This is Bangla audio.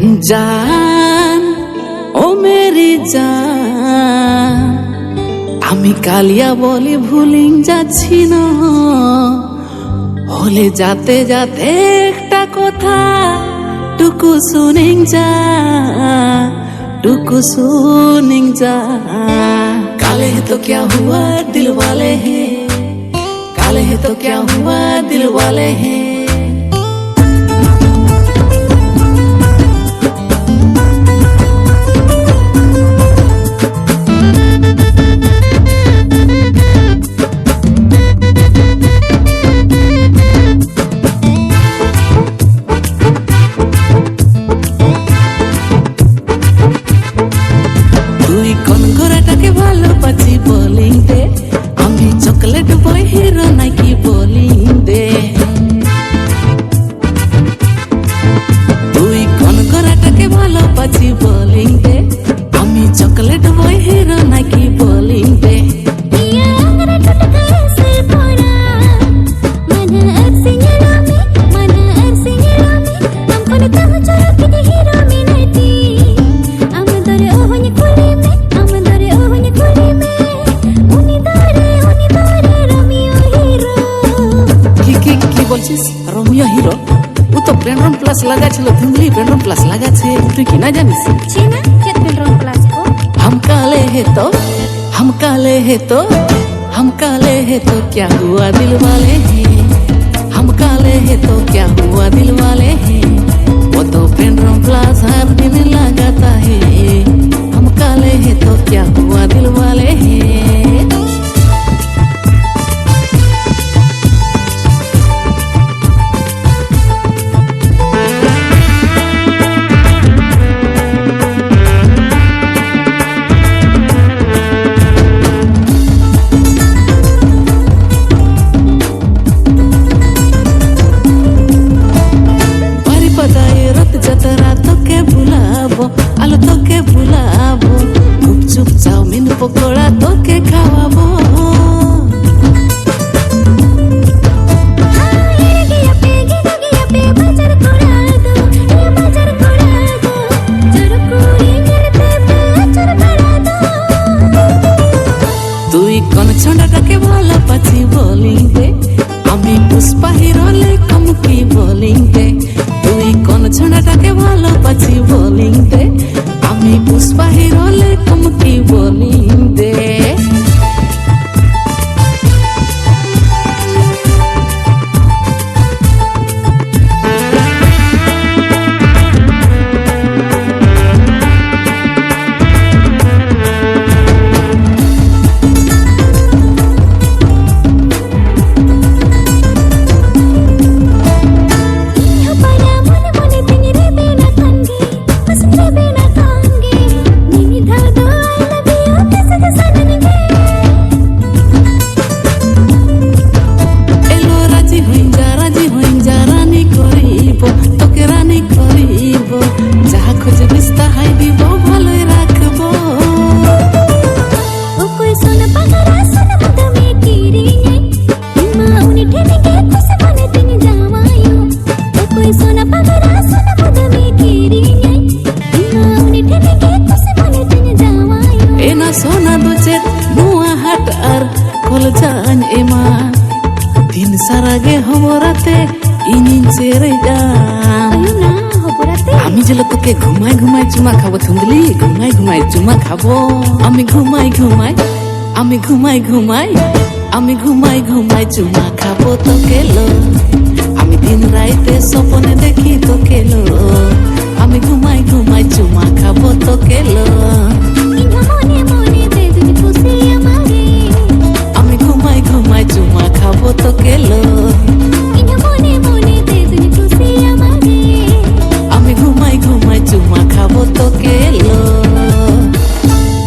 জান ও মেরি জান, আমি কালিয়া বলি ভুলিং যাচ্ছি না, হলে যাতে যাতে একটা কথা টুকু শুনিং যা, টুকু শুনিং যা। काले है तो क्या हुआ दिल वाले हैं, काले है तो क्या हुआ दिल वाले हैं। তুই কোন গোরাটাকে ভালোবাসি বলিং দে, আমি চকলেট বয় হিরো নাকি বলিং দে। তুই কোন গোরাটাকে ভালোবাসি বলিং দে, আমি চকলেট বয় হিরো নাকি বলিং দে। রোমিও হিরো ও তো পেন্ড্রম প্লাস লাগাছিল, ধুমলি পেন্ড্রম প্লাস লাগাছে, তুই কি না জানিস? চিনা কে পেন্ড্রম প্লাস কো? हम काले है तो, हम काले है तो, हम काले है तो क्या हुआ दिल वाले हैं, हम काले है तो क्या हुआ दिल वाले हैं। वो तो पेंड्रम प्लस हर दिन लगाता है, हम काले है तो क्या हुआ दिल वाले हैं। আলো তোকে ভুলাবো, গুপচুপ চাউমিন পকোড়া তোকে খাওয়াবো। তুই কোন ছন্ডাটাকে ভালোবাসি বলিং দে, আমি পুষ্পা হিরো লেখম কি বলিং দে। তুই কোন ছন্ডাটাকে ভালোবাসি বলিং দে, আমি পুষ্পা হিরো লেখম কি বলিং দে। সোনা দুচে নুয়া হাট আর কলজান এমা দিন সারাগে হবরাতে ইনিন চেরে যান। আমি যে তোকে ঘুমাই ঘুমাই চুমা খাবো, থুন্দলি ঘুমাই ঘুমাই চুমা খাবো। আমি ঘুমাই ঘুমাই, আমি ঘুমাই ঘুমাই, আমি ঘুমাই ঘুমাই চুমা খাবো তোকে লো। আমি দিন রাইতে স্বপ্নে দেখি তোকে লো, আমি ঘুমাই ঘুমাই চুমা